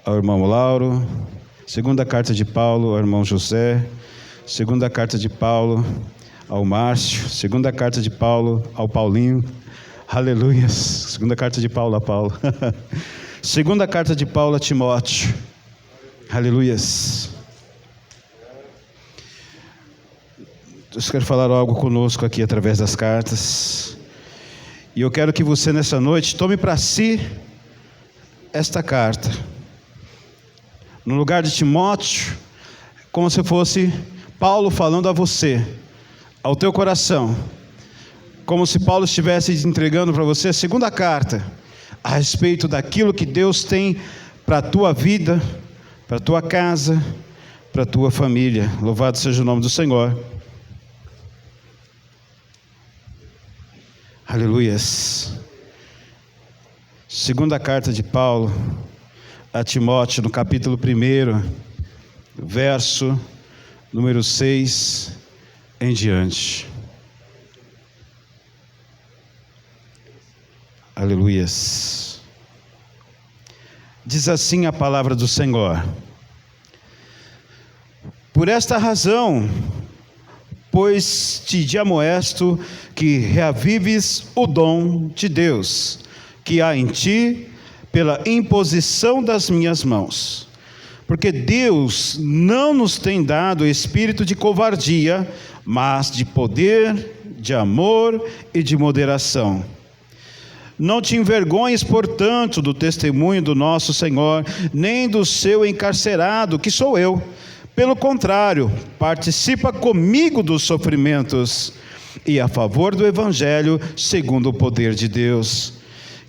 ao irmão Lauro, segunda carta de Paulo ao irmão José, segunda carta de Paulo ao Márcio, segunda carta de Paulo ao Paulinho, aleluias, segunda carta de Paulo a Paulo, segunda carta de Paulo a Timóteo, aleluias. Deus quer falar algo conosco aqui através das cartas, e eu quero que você nessa noite tome para si esta carta, no lugar de Timóteo, como se fosse Paulo falando a você, ao teu coração, como se Paulo estivesse entregando para você a segunda carta, a respeito daquilo que Deus tem para a tua vida, para a tua casa, para a tua família. Louvado seja o nome do Senhor. Aleluias. Segunda carta de Paulo a Timóteo, no capítulo 1, verso número 6 em diante. Aleluias. Diz assim a palavra do Senhor: por esta razão, pois te amoesto que reavives o dom de Deus, que há em ti, pela imposição das minhas mãos. Porque Deus não nos tem dado espírito de covardia, mas de poder, de amor e de moderação. Não te envergonhes, portanto, do testemunho do nosso Senhor, nem do seu encarcerado, que sou eu. Pelo contrário, participa comigo dos sofrimentos e a favor do Evangelho, segundo o poder de Deus,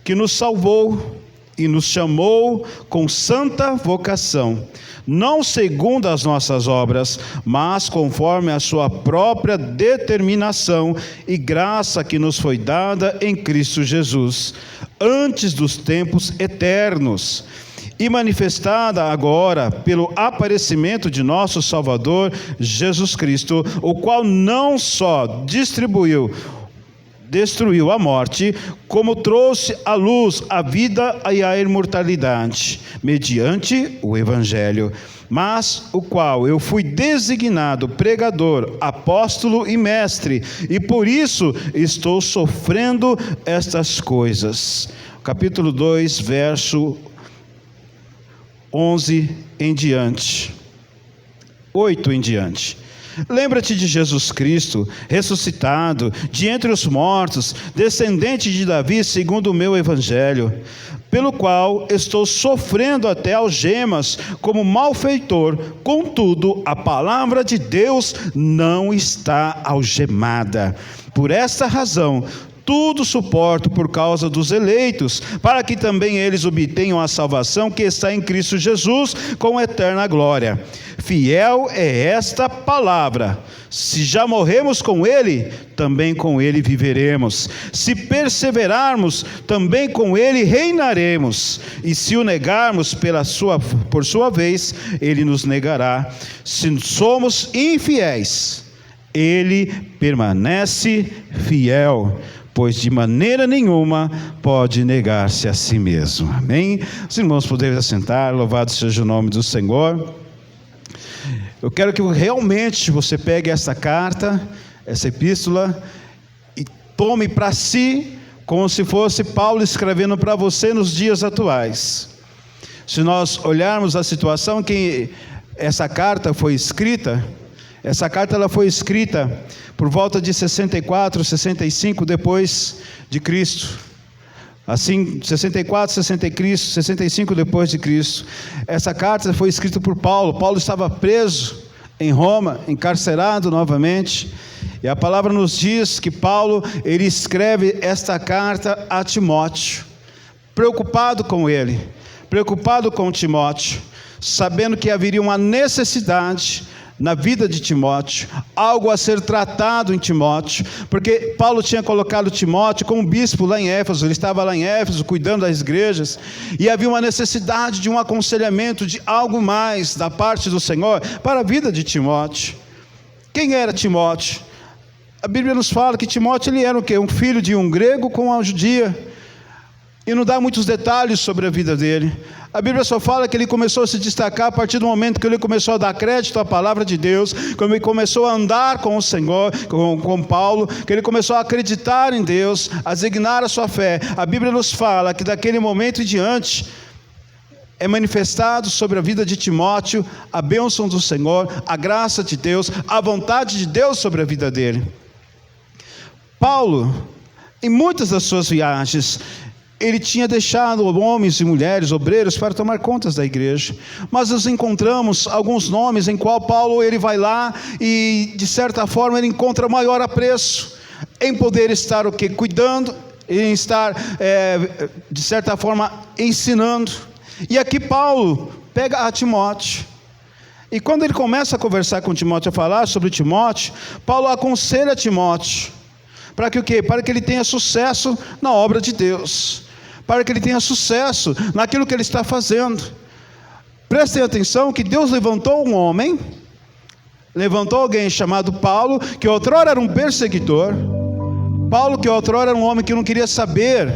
que nos salvou e nos chamou com santa vocação, não segundo as nossas obras, mas conforme a sua própria determinação e graça que nos foi dada em Cristo Jesus, antes dos tempos eternos, e manifestada agora pelo aparecimento de nosso Salvador Jesus Cristo, o qual não só destruiu a morte, como trouxe à luz a vida e a imortalidade, mediante o Evangelho, mas o qual eu fui designado pregador, apóstolo e mestre, e por isso estou sofrendo estas coisas. Capítulo 2, verso 11 em diante, 8 em diante. Lembra-te de Jesus Cristo, ressuscitado de entre os mortos, descendente de Davi, segundo o meu evangelho, pelo qual estou sofrendo até algemas como malfeitor. Contudo, a palavra de Deus não está algemada. Por esta razão, tudo suporto por causa dos eleitos, para que também eles obtenham a salvação que está em Cristo Jesus, com eterna glória. Fiel é esta palavra: se já morremos com ele, também com ele viveremos. Se perseverarmos, também com ele reinaremos. E se o negarmos por sua vez, ele nos negará. Se somos infiéis, ele permanece fiel, pois de maneira nenhuma pode negar-se a si mesmo. Amém? Os irmãos podem assentar, louvado seja o nome do Senhor. Eu quero que realmente você pegue essa carta, essa epístola, e tome para si, como se fosse Paulo escrevendo para você nos dias atuais. Se nós olharmos a situação que essa carta foi escrita, ela foi escrita por volta de 64, 65 depois de Cristo. Assim, 64, 65 depois de Cristo. Essa carta foi escrita por Paulo. Paulo estava preso em Roma, encarcerado novamente. E a palavra nos diz que Paulo, ele escreve esta carta a Timóteo, preocupado com ele, preocupado com Timóteo, sabendo que haveria uma necessidade na vida de Timóteo, algo a ser tratado em Timóteo, porque Paulo tinha colocado Timóteo como bispo lá em Éfeso. Ele estava lá em Éfeso cuidando das igrejas, e havia uma necessidade de um aconselhamento, de algo mais da parte do Senhor para a vida de Timóteo. Quem era Timóteo? A Bíblia nos fala que Timóteo, ele era o quê? Um filho de um grego com uma judia. e não dá muitos detalhes sobre a vida dele. A Bíblia só fala que ele começou a se destacar a partir do momento que ele começou a dar crédito à palavra de Deus, quando ele começou a andar com o Senhor, com Paulo, que ele começou a acreditar em Deus, a designar a sua fé. A Bíblia nos fala que daquele momento em diante é manifestado sobre a vida de Timóteo a bênção do Senhor, a graça de Deus, a vontade de Deus sobre a vida dele. Paulo, em muitas das suas viagens, ele tinha deixado homens e mulheres, obreiros, para tomar contas da igreja. Mas nós encontramos alguns nomes em qual Paulo ele vai lá e, de certa forma, ele encontra maior apreço em poder estar cuidando, em estar, de certa forma, ensinando. E aqui Paulo pega a Timóteo. E quando ele começa a conversar com Timóteo, a falar sobre Timóteo, Paulo aconselha Timóteo para que o quê? Para que ele tenha sucesso na obra de Deus, para que ele tenha sucesso naquilo que ele está fazendo. Prestem atenção que Deus levantou um homem, levantou alguém chamado Paulo, que outrora era um perseguidor. Paulo, que outrora era um homem que não queria saber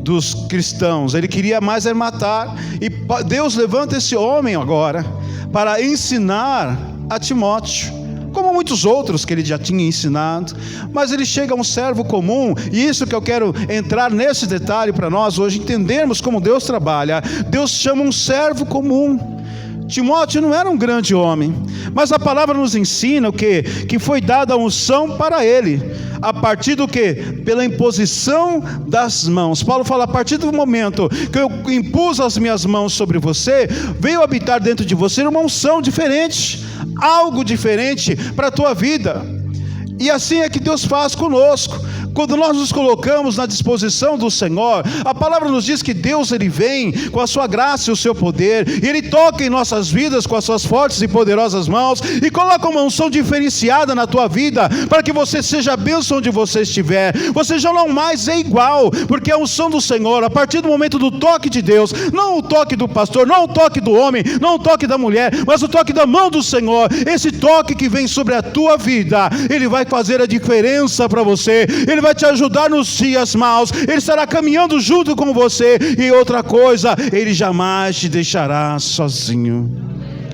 dos cristãos, ele queria mais matar, e Deus levanta esse homem agora para ensinar a Timóteo, como muitos outros que ele já tinha ensinado. Mas ele chega a um servo comum, e isso que eu quero entrar nesse detalhe para nós hoje entendermos como Deus trabalha. Deus chama um servo comum. Timóteo não era um grande homem, mas a palavra nos ensina o quê? Que foi dada a unção para ele, a partir do quê? Pela imposição das mãos. Paulo fala, a partir do momento que eu impus as minhas mãos sobre você, veio habitar dentro de você uma unção diferente, algo diferente para a tua vida. E assim é que Deus faz conosco. Quando nós nos colocamos na disposição do Senhor, a palavra nos diz que Deus ele vem com a sua graça e o seu poder, e Ele toca em nossas vidas com as suas fortes e poderosas mãos, e coloca uma unção diferenciada na tua vida, para que você seja a bênção onde você estiver. Você já não mais é igual, porque a unção do Senhor, a partir do momento do toque de Deus, não o toque do pastor, não o toque do homem, não o toque da mulher, mas o toque da mão do Senhor, esse toque que vem sobre a tua vida, Ele vai fazer a diferença para você, Ele vai te ajudar nos dias maus, Ele estará caminhando junto com você, e outra coisa, Ele jamais te deixará sozinho.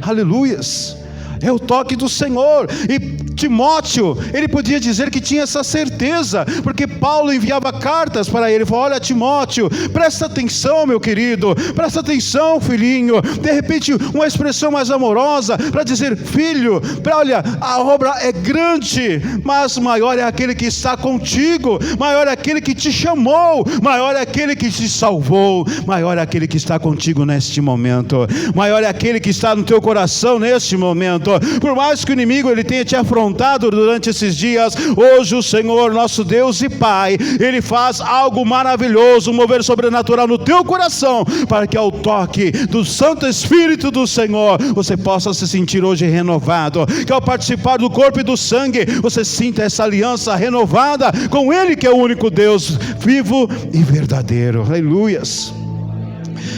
Aleluias, é o toque do Senhor. E Timóteo, ele podia dizer que tinha essa certeza, porque Paulo enviava cartas para ele, falou, olha Timóteo, presta atenção meu querido, presta atenção filhinho, de repente uma expressão mais amorosa, para dizer, filho, olha, a obra é grande, mas maior é aquele que está contigo, maior é aquele que te chamou, maior é aquele que te salvou, maior é aquele que está contigo neste momento, maior é aquele que está no teu coração neste momento. Por mais que o inimigo ele tenha te afrontado durante esses dias, hoje o Senhor nosso Deus e Pai, Ele faz algo maravilhoso, um mover sobrenatural no teu coração, para que ao toque do Santo Espírito do Senhor, você possa se sentir hoje renovado, que ao participar do corpo e do sangue, você sinta essa aliança renovada com Ele, que é o único Deus vivo e verdadeiro. Aleluias.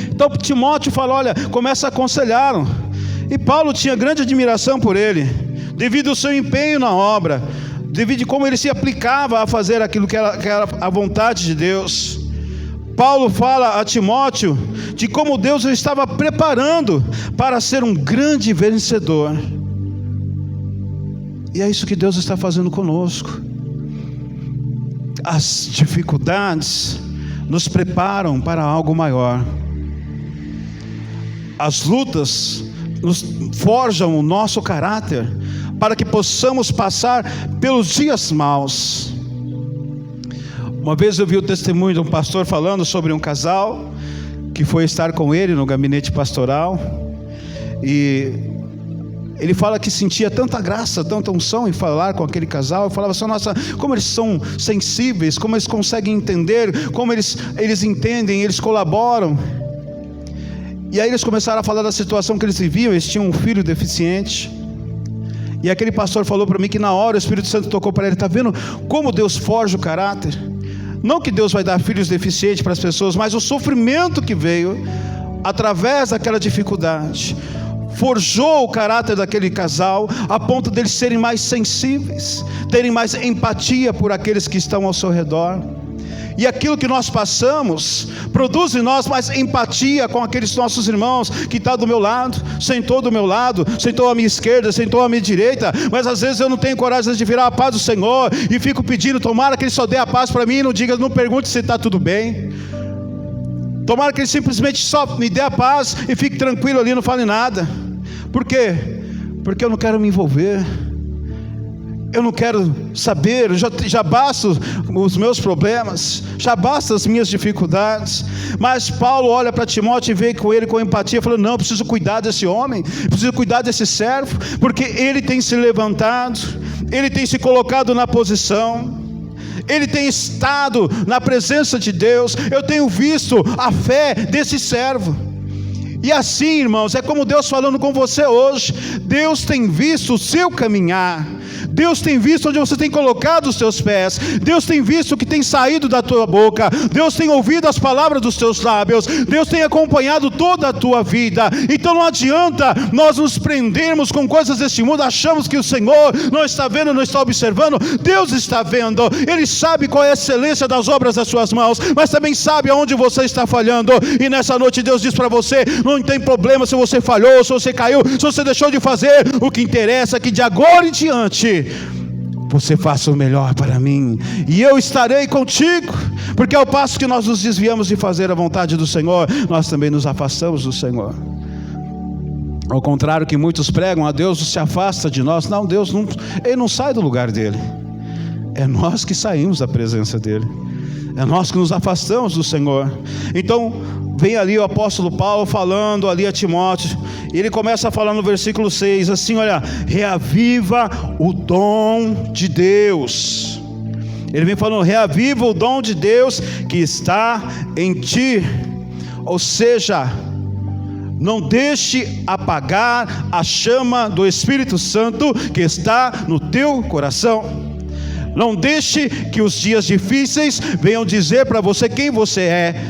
Então Timóteo fala, olha, começa a aconselhá-lo. E Paulo tinha grande admiração por ele, devido ao seu empenho na obra, devido a como ele se aplicava a fazer aquilo que era a vontade de Deus. Paulo fala a Timóteo de como Deus o estava preparando para ser um grande vencedor. E é isso que Deus está fazendo conosco. As dificuldades nos preparam para algo maior. As lutas nos forjam o nosso caráter, para que possamos passar pelos dias maus. Uma vez eu vi o testemunho de um pastor falando sobre um casal que foi estar com ele no gabinete pastoral, e ele fala que sentia tanta graça, tanta unção em falar com aquele casal. Eu falava assim, nossa, como eles são sensíveis, como eles conseguem entender, como eles entendem, eles colaboram. E aí eles começaram a falar da situação que eles viviam. Eles tinham um filho deficiente, e aquele pastor falou para mim que na hora o Espírito Santo tocou para ele, está vendo como Deus forja o caráter? Não que Deus vai dar filhos deficientes para as pessoas, mas o sofrimento que veio através daquela dificuldade forjou o caráter daquele casal, a ponto deles serem mais sensíveis, terem mais empatia por aqueles que estão ao seu redor. E aquilo que nós passamos produz em nós mais empatia com aqueles nossos irmãos que estão do meu lado, sentou do meu lado, sentou à minha esquerda, sentou à minha direita. Mas às vezes eu não tenho coragem de virar a paz do Senhor e fico pedindo, tomara que Ele só dê a paz para mim, não pergunte se está tudo bem. Tomara que Ele simplesmente só me dê a paz e fique tranquilo ali, não fale nada. Por quê? Porque eu não quero me envolver. Eu não quero saber, já basta os meus problemas, já basta as minhas dificuldades. Mas Paulo olha para Timóteo e vê com ele com empatia, falando, não, eu preciso cuidar desse homem, preciso cuidar desse servo, porque ele tem se levantado, ele tem se colocado na posição, ele tem estado na presença de Deus. Eu tenho visto a fé desse servo. E assim, irmãos, é como Deus falando com você hoje. Deus tem visto o seu caminhar, Deus tem visto onde você tem colocado os seus pés, Deus tem visto o que tem saído da tua boca, Deus tem ouvido as palavras dos teus lábios, Deus tem acompanhado toda a tua vida. Então não adianta nós nos prendermos com coisas deste mundo, achamos que o Senhor não está vendo, não está observando. Deus está vendo, Ele sabe qual é a excelência das obras das suas mãos, mas também sabe aonde você está falhando. E nessa noite Deus diz para você, não tem problema se você falhou, se você caiu, se você deixou de fazer. O que interessa é que de agora em diante você faça o melhor para mim, e eu estarei contigo. Porque ao passo que nós nos desviamos de fazer a vontade do Senhor, nós também nos afastamos do Senhor. Ao contrário que muitos pregam, a Deus se afasta de nós. Não, Deus não, Ele não sai do lugar dele, é nós que saímos da presença dele, é nós que nos afastamos do Senhor. Então vem ali o apóstolo Paulo falando ali a Timóteo, e ele começa a falar no versículo 6, assim, olha, reaviva o dom de Deus. Ele vem falando, reaviva o dom de Deus que está em ti. Ou seja, não deixe apagar a chama do Espírito Santo que está no teu coração. Não deixe que os dias difíceis venham dizer para você quem você é.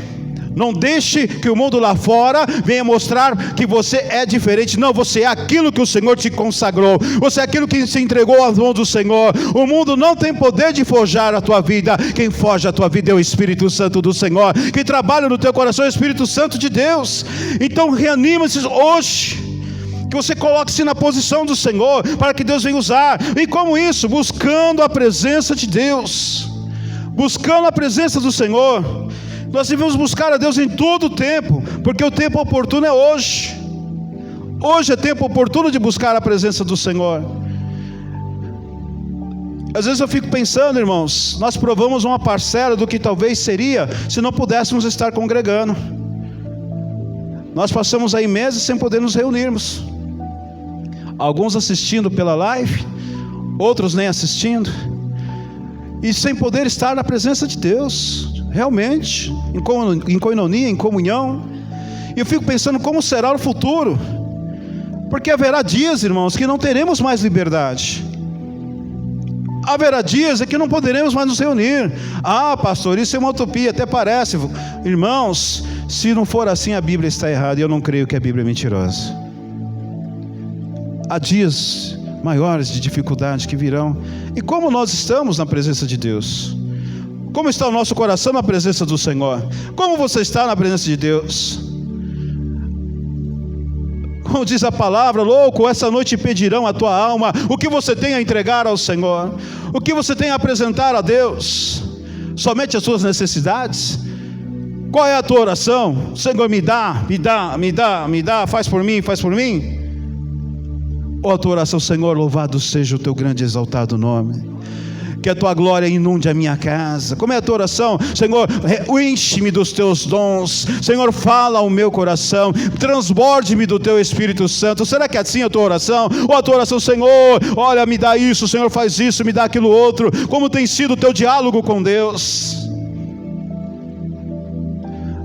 Não deixe que o mundo lá fora venha mostrar que você é diferente. Não, você é aquilo que o Senhor te consagrou, você é aquilo que se entregou às mãos do Senhor. O mundo não tem poder de forjar a tua vida. Quem forja a tua vida é o Espírito Santo do Senhor. Quem trabalha no teu coração é o Espírito Santo de Deus. Então reanima-se hoje, que você coloque-se na posição do Senhor, para que Deus venha usar. E como isso? Buscando a presença de Deus, buscando a presença do Senhor. Nós devemos buscar a Deus em todo o tempo, porque o tempo oportuno é hoje. Hoje é tempo oportuno de buscar a presença do Senhor. Às vezes eu fico pensando, irmãos, nós provamos uma parcela do que talvez seria se não pudéssemos estar congregando. Nós passamos aí meses sem poder nos reunirmos, alguns assistindo pela live, outros nem assistindo, e sem poder estar na presença de Deus, realmente, em coinonia, em comunhão. E eu fico pensando como será o futuro, porque haverá dias, irmãos, que não teremos mais liberdade. Haverá dias em que não poderemos mais nos reunir. Ah, pastor, isso é uma utopia, até parece. Irmãos, se não for assim, a Bíblia está errada, e eu não creio que a Bíblia é mentirosa. Há dias maiores de dificuldade que virão. E como nós estamos na presença de Deus? Como está o nosso coração na presença do Senhor? Como você está na presença de Deus? Como diz a palavra, louco, essa noite pedirão a tua alma. O que você tem a entregar ao Senhor? O que você tem a apresentar a Deus? Somente as suas necessidades? Qual é a tua oração? Senhor, me dá, faz por mim, faz por mim. Ou a tua oração, Senhor, louvado seja o teu grande e exaltado nome, que a tua glória inunde a minha casa. Como é a tua oração? Senhor, enche-me dos teus dons. Senhor, fala ao meu coração, transborde-me do teu Espírito Santo. Será que é assim a tua oração? Ou a tua oração, Senhor, olha, me dá isso, Senhor, faz isso, me dá aquilo outro. Como tem sido o teu diálogo com Deus?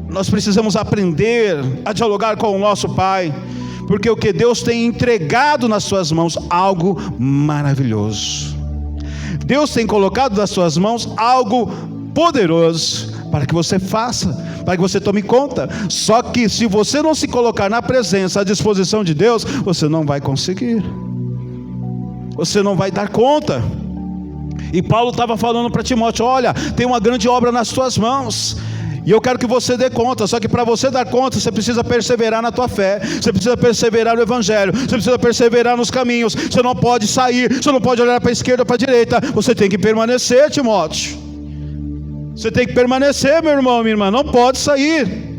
Nós precisamos aprender a dialogar com o nosso Pai, porque o que Deus tem entregado nas suas mãos, algo maravilhoso. Deus tem colocado nas suas mãos algo poderoso para que você faça, para que você tome conta. Só que se você não se colocar na presença, à disposição de Deus, você não vai conseguir, você não vai dar conta. E Paulo estava falando para Timóteo: olha, tem uma grande obra nas tuas mãos, e eu quero que você dê conta. Só que para você dar conta, você precisa perseverar na tua fé, você precisa perseverar no evangelho, você precisa perseverar nos caminhos. Você não pode sair, você não pode olhar para a esquerda ou para a direita. Você tem que permanecer, Timóteo. Você tem que permanecer, meu irmão, minha irmã. Não pode sair.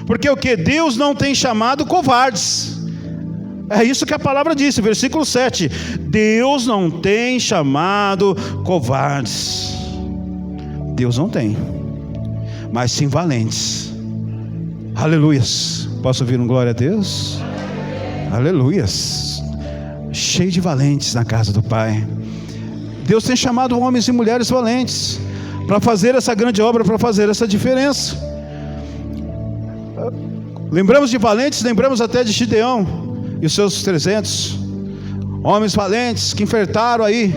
Porque o que? Deus não tem chamado covardes. É isso que a palavra disse, versículo 7. Deus não tem chamado covardes. Deus não tem, mas sim valentes. Aleluias. Posso ouvir um glória a Deus? Aleluias. Cheio de valentes na casa do Pai. Deus tem chamado homens e mulheres valentes para fazer essa grande obra, para fazer essa diferença. Lembramos de valentes, lembramos até de Gideão e os seus 300 homens valentes que enfrentaram aí,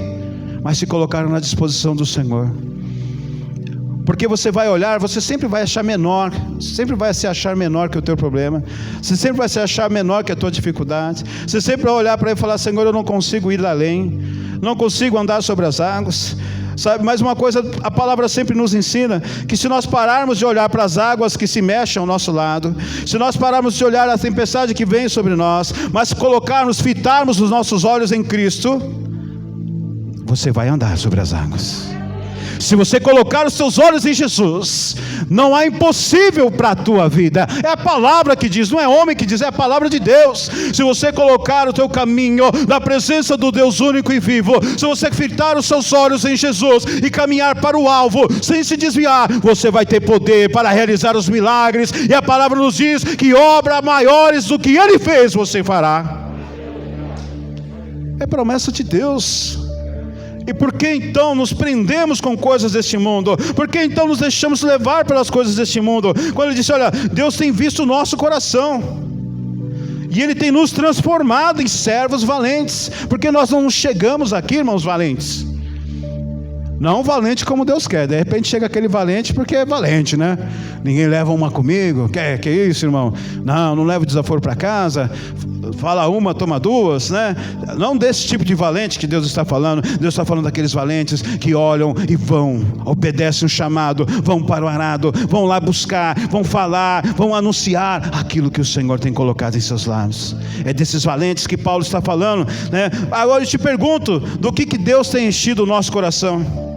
mas se colocaram na disposição do Senhor. Porque você vai olhar, você sempre vai achar menor, sempre vai se achar menor que o teu problema, você sempre vai se achar menor que a tua dificuldade, você sempre vai olhar para ele e falar: Senhor, eu não consigo ir além, não consigo andar sobre as águas. Sabe, mas uma coisa, a palavra sempre nos ensina, que se nós pararmos de olhar para as águas que se mexem ao nosso lado, se nós pararmos de olhar a tempestade que vem sobre nós, mas colocarmos, fitarmos os nossos olhos em Cristo, você vai andar sobre as águas. Se você colocar os seus olhos em Jesus, não há impossível para a tua vida. É a palavra que diz, não é homem que diz, é a palavra de Deus. Se você colocar o teu caminho na presença do Deus único e vivo, se você fitar os seus olhos em Jesus e caminhar para o alvo, sem se desviar, você vai ter poder para realizar os milagres. E a palavra nos diz que obras maiores do que Ele fez, você fará. É promessa de Deus. E por que então nos prendemos com coisas deste mundo? Por que então nos deixamos levar pelas coisas deste mundo? Quando ele disse: olha, Deus tem visto o nosso coração, e Ele tem nos transformado em servos valentes. Porque nós não chegamos aqui, irmãos, valentes. Não valente como Deus quer. De repente chega aquele valente porque é valente, né? Ninguém leva uma comigo. Que isso, irmão? Não levo desaforo para casa. Fala uma, toma duas, né? Não desse tipo de valente que Deus está falando. Deus está falando daqueles valentes que olham e vão, obedecem o chamado, vão para o arado, vão lá buscar, vão falar, vão anunciar aquilo que o Senhor tem colocado em seus lábios. É desses valentes que Paulo está falando, né? Agora eu te pergunto, do que Deus tem enchido o nosso coração?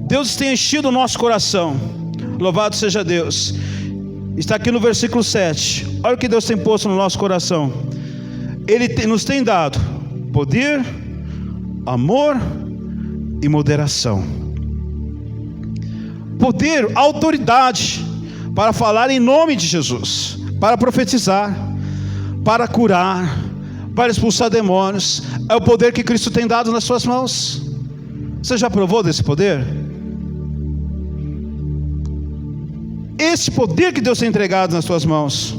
Deus tem enchido o nosso coração. Louvado seja Deus. Está aqui no versículo 7. Olha o que Deus tem posto no nosso coração. Ele nos tem dado poder, amor e moderação. Poder, autoridade para falar em nome de Jesus, para profetizar, para curar, para expulsar demônios. É o poder que Cristo tem dado nas suas mãos. Você já provou desse poder? Esse poder que Deus tem entregado nas suas mãos,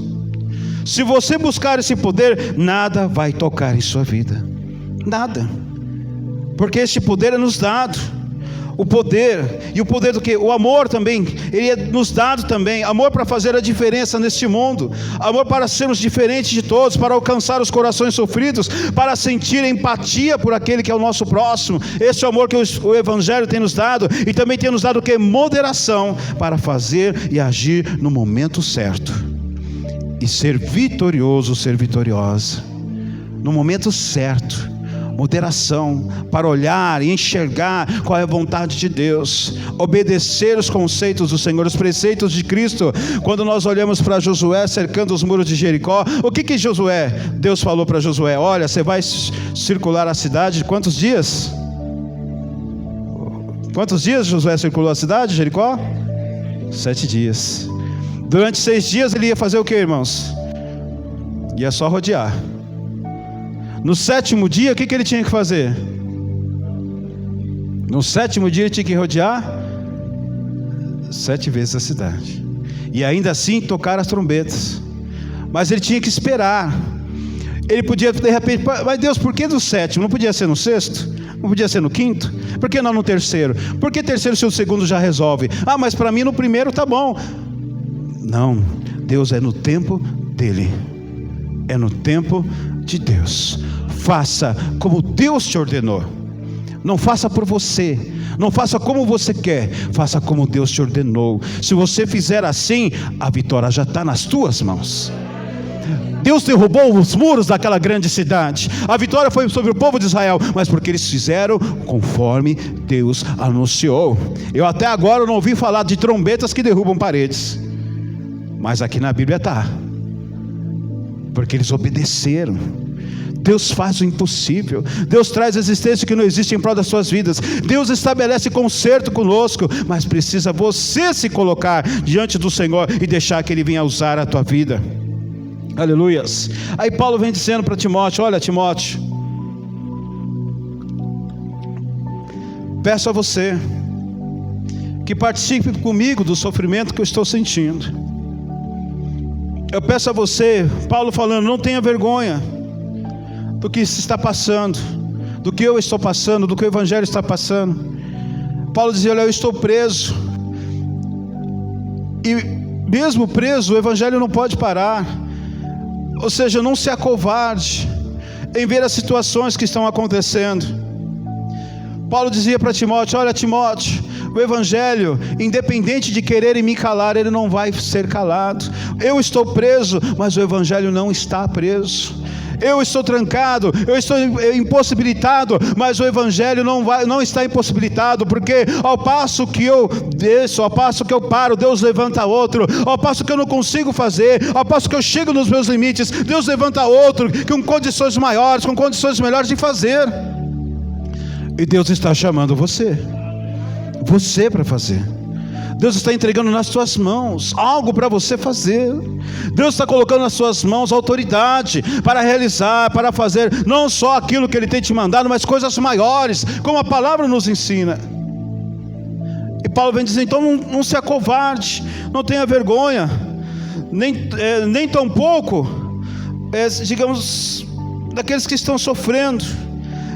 se você buscar esse poder, nada vai tocar em sua vida. Nada. Porque esse poder é nos dado. O poder, e o poder do que? O amor também, ele é nos dado também. Amor para fazer a diferença neste mundo. Amor para sermos diferentes de todos, para alcançar os corações sofridos, para sentir empatia por aquele que é o nosso próximo. Esse é o amor que o Evangelho tem nos dado. E também tem nos dado o que? Moderação, para fazer e agir no momento certo, e ser vitorioso, ser vitoriosa no momento certo. Moderação, para olhar e enxergar qual é a vontade de Deus, obedecer os conceitos do Senhor, os preceitos de Cristo. Quando nós olhamos para Josué cercando os muros de Jericó, o que Josué, Deus falou para Josué: olha, você vai circular a cidade quantos dias? Quantos dias Josué circulou a cidade de Jericó? 7 dias. Durante 6 dias ele ia fazer o que, irmãos? Ia só rodear. No 7º dia, o que ele tinha que fazer? No 7º dia ele tinha que rodear 7 vezes a cidade, e ainda assim tocar as trombetas. Mas ele tinha que esperar. Ele podia de repente: mas Deus, por que no 7º? Não podia ser no 6º? Não podia ser no 5º? Por que não no 3º? Por que 3º se o 2º já resolve? Mas para mim no 1º tá bom. Não, Deus é no tempo dele, é no tempo de Deus. Faça como Deus te ordenou. Não faça por você, não faça como você quer, faça como Deus te ordenou. Se você fizer assim, a vitória já está nas tuas mãos. Deus derrubou os muros daquela grande cidade. A vitória foi sobre o povo de Israel, mas porque eles fizeram conforme Deus anunciou. Eu até agora não ouvi falar de trombetas que derrubam paredes, mas aqui na Bíblia está, porque eles obedeceram. Deus faz o impossível. Deus traz existência que não existe em prol das suas vidas. Deus estabelece conserto conosco, mas precisa você se colocar diante do Senhor e deixar que Ele venha usar a tua vida. Aleluias. Aí Paulo vem dizendo para Timóteo: olha, Timóteo, peço a você que participe comigo do sofrimento que eu estou sentindo. Eu peço a você, Paulo falando, não tenha vergonha do que se está passando, do que eu estou passando, do que o Evangelho está passando. Paulo dizia: olha, eu estou preso, e mesmo preso o Evangelho não pode parar. Ou seja, não se acovarde em ver as situações que estão acontecendo. Paulo dizia para Timóteo: olha, Timóteo, o Evangelho, independente de quererem me calar, ele não vai ser calado. Eu estou preso, mas o Evangelho não está preso. Eu estou trancado, eu estou impossibilitado, mas o Evangelho não está impossibilitado, porque ao passo que eu desço, ao passo que eu paro, Deus levanta outro. Ao passo que eu não consigo fazer, ao passo que eu chego nos meus limites, Deus levanta outro com condições maiores, com condições melhores de fazer. E Deus está chamando você para fazer. Deus está entregando nas tuas mãos algo para você fazer. Deus está colocando nas suas mãos autoridade para realizar, para fazer não só aquilo que Ele tem te mandado, mas coisas maiores, como a palavra nos ensina. E Paulo vem dizer: então não se acovarde, não tenha vergonha, nem tampouco, digamos, daqueles que estão sofrendo.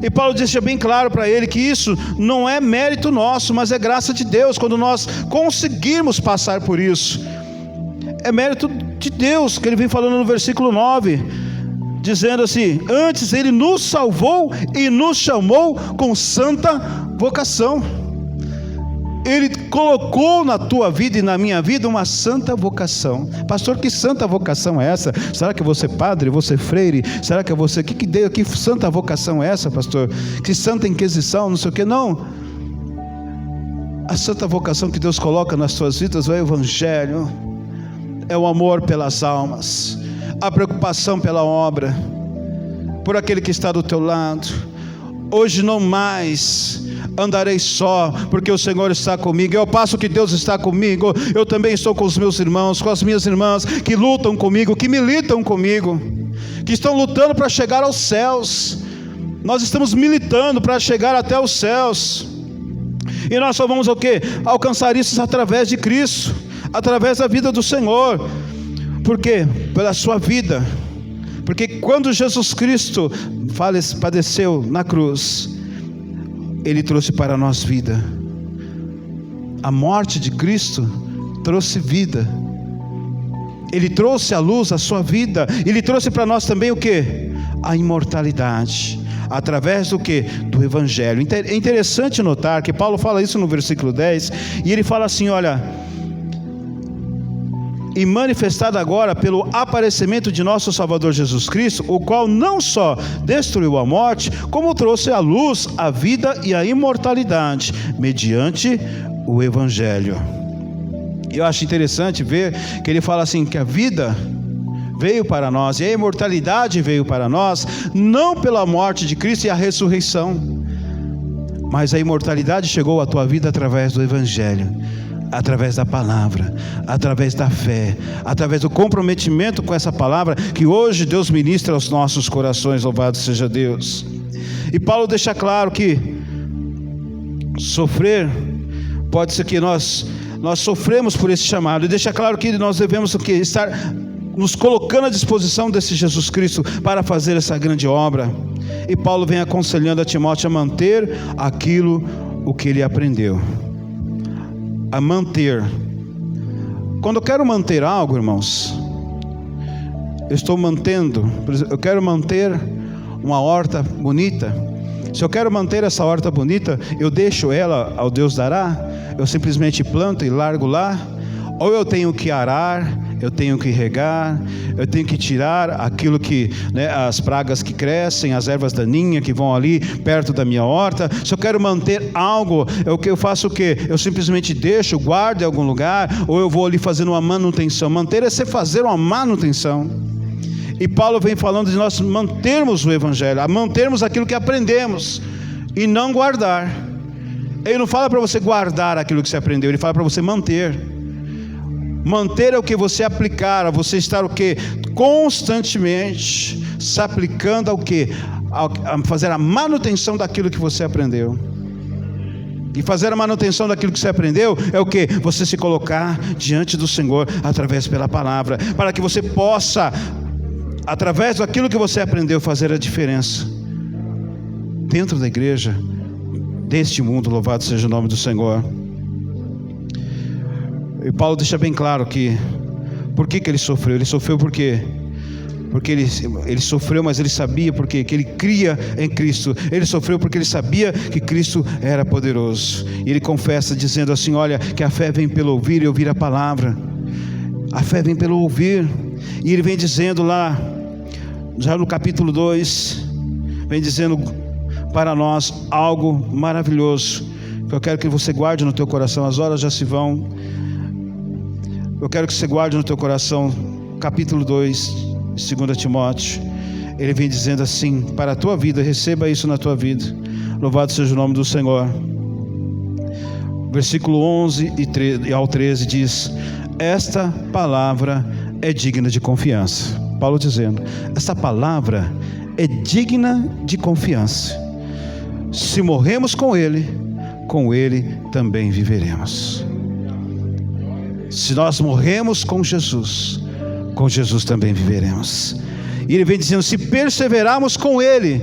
E Paulo deixa bem claro para ele que isso não é mérito nosso, mas é graça de Deus. Quando nós conseguirmos passar por isso, é mérito de Deus, que ele vem falando no versículo 9, dizendo assim: antes Ele nos salvou e nos chamou com santa vocação. Ele colocou na tua vida e na minha vida uma santa vocação. Pastor, que santa vocação é essa? Será que você é padre, você é freire? Será que é você? Que santa vocação é essa, pastor? Que santa inquisição, não sei o que. Não. A santa vocação que Deus coloca nas tuas vidas é o Evangelho, é o amor pelas almas, a preocupação pela obra, por aquele que está do teu lado. Hoje não mais andarei só, porque o Senhor está comigo. Eu passo que Deus está comigo, eu também estou com os meus irmãos, com as minhas irmãs que lutam comigo, que militam comigo, que estão lutando para chegar aos céus. Nós estamos militando para chegar até os céus, e nós só vamos o quê? Alcançar isso através de Cristo, através da vida do Senhor. Por quê? Pela sua vida. Porque quando Jesus Cristo padeceu na cruz, Ele trouxe para nós vida. A morte de Cristo trouxe vida. Ele trouxe à luz a sua vida. Ele trouxe para nós também o quê? A imortalidade. Através do quê? Do Evangelho. É interessante notar que Paulo fala isso no versículo 10. E ele fala assim: olha, e manifestado agora pelo aparecimento de nosso Salvador Jesus Cristo, o qual não só destruiu a morte, como trouxe à luz a vida e a imortalidade, mediante o Evangelho. Eu acho interessante ver que ele fala assim, que a vida veio para nós, e a imortalidade veio para nós, não pela morte de Cristo e a ressurreição, mas a imortalidade chegou à tua vida através do Evangelho, através da palavra, através da fé, através do comprometimento com essa palavra que hoje Deus ministra aos nossos corações. Louvado seja Deus. E Paulo deixa claro que sofrer, pode ser que nós sofremos por esse chamado, e deixa claro que nós devemos o quê? Estar nos colocando à disposição desse Jesus Cristo para fazer essa grande obra. E Paulo vem aconselhando a Timóteo a manter aquilo o que ele aprendeu, a manter. Quando eu quero manter algo, irmãos, eu quero manter uma horta bonita. Se eu quero manter essa horta bonita, eu deixo ela ao Deus dará? Eu simplesmente planto e largo lá? Ou eu tenho que arar, eu tenho que regar, eu tenho que tirar aquilo que, as pragas que crescem, as ervas daninhas que vão ali perto da minha horta. Se eu quero manter algo, eu faço o quê? Eu simplesmente deixo, guardo em algum lugar, ou eu vou ali fazendo uma manutenção. Manter é você fazer uma manutenção. E Paulo vem falando de nós mantermos o Evangelho, mantermos aquilo que aprendemos e não guardar. Ele não fala para você guardar aquilo que você aprendeu, ele fala para você manter. Manter é o que você aplicar, a você estar o que? Constantemente se aplicando ao que? A fazer a manutenção daquilo que você aprendeu. E fazer a manutenção daquilo que você aprendeu é o que? Você se colocar diante do Senhor através pela palavra, para que você possa, através daquilo que você aprendeu, fazer a diferença dentro da igreja, deste mundo. Louvado seja o nome do Senhor. E Paulo deixa bem claro que por que ele sofreu. Ele sofreu porque ele sofreu, mas ele sabia porque que ele cria em Cristo. Ele sofreu porque ele sabia que Cristo era poderoso. E ele confessa dizendo assim: olha, que a fé vem pelo ouvir e ouvir a palavra. A fé vem pelo ouvir. E ele vem dizendo lá, já no capítulo 2, vem dizendo para nós algo maravilhoso, que eu quero que você guarde no teu coração. As horas já se vão. Eu quero que você guarde no teu coração, capítulo 2, 2 Timóteo. Ele vem dizendo assim, para a tua vida, receba isso na tua vida. Louvado seja o nome do Senhor. Versículo 11 e ao 13 diz: esta palavra é digna de confiança. Paulo dizendo, esta palavra é digna de confiança. Se morremos com Ele também viveremos. Se nós morremos com Jesus também viveremos. E ele vem dizendo, se perseverarmos com Ele,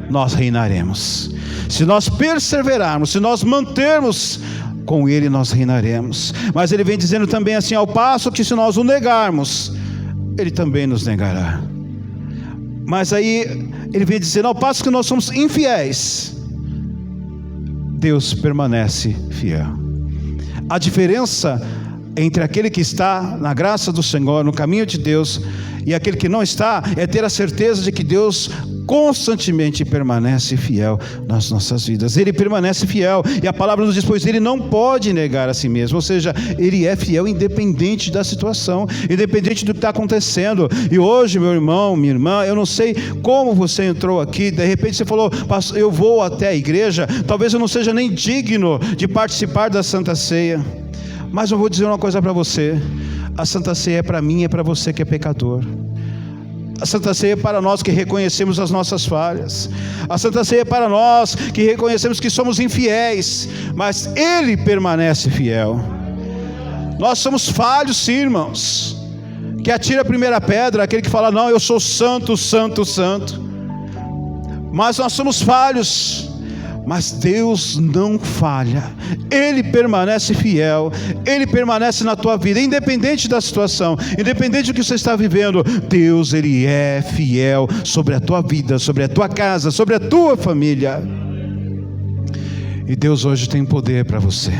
nós reinaremos. Se nós perseverarmos, se nós mantermos com Ele, nós reinaremos. Mas ele vem dizendo também assim, ao passo que se nós o negarmos, Ele também nos negará. Mas aí ele vem dizendo, ao passo que nós somos infiéis, Deus permanece fiel. A diferença entre aquele que está na graça do Senhor, no caminho de Deus, e aquele que não está, é ter a certeza de que Deus constantemente permanece fiel nas nossas vidas. Ele permanece fiel, e a palavra nos diz, pois ele não pode negar a si mesmo. Ou seja, ele é fiel independente da situação, independente do que está acontecendo. E hoje, meu irmão, minha irmã, eu não sei como você entrou aqui, de repente você falou, pastor, eu vou até a igreja, talvez eu não seja nem digno de participar da Santa Ceia. Mas eu vou dizer uma coisa para você, a Santa Ceia é para mim, é para você que é pecador. A Santa Ceia é para nós que reconhecemos as nossas falhas. A Santa Ceia é para nós que reconhecemos que somos infiéis, mas Ele permanece fiel. Nós somos falhos, sim, irmãos. Que atira a primeira pedra, aquele que fala, não, eu sou santo, santo, santo. Mas nós somos falhos. Mas Deus não falha, Ele permanece fiel, Ele permanece na tua vida, independente da situação, independente do que você está vivendo. Deus, Ele é fiel sobre a tua vida, sobre a tua casa, sobre a tua família. E Deus hoje tem poder para você,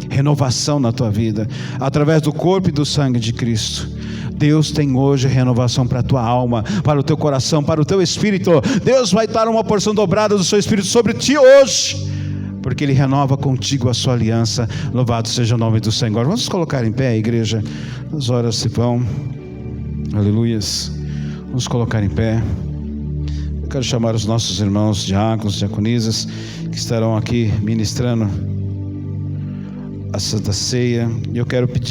renovação na tua vida, através do corpo e do sangue de Cristo. Deus tem hoje renovação para a tua alma, para o teu coração, para o teu espírito. Deus vai dar uma porção dobrada do seu espírito sobre ti hoje, porque Ele renova contigo a sua aliança. Louvado seja o nome do Senhor. Vamos nos colocar em pé, igreja. As horas se vão. Aleluias. Vamos colocar em pé. Eu quero chamar os nossos irmãos diáconos, diaconisas, que estarão aqui ministrando a Santa Ceia. E eu quero pedir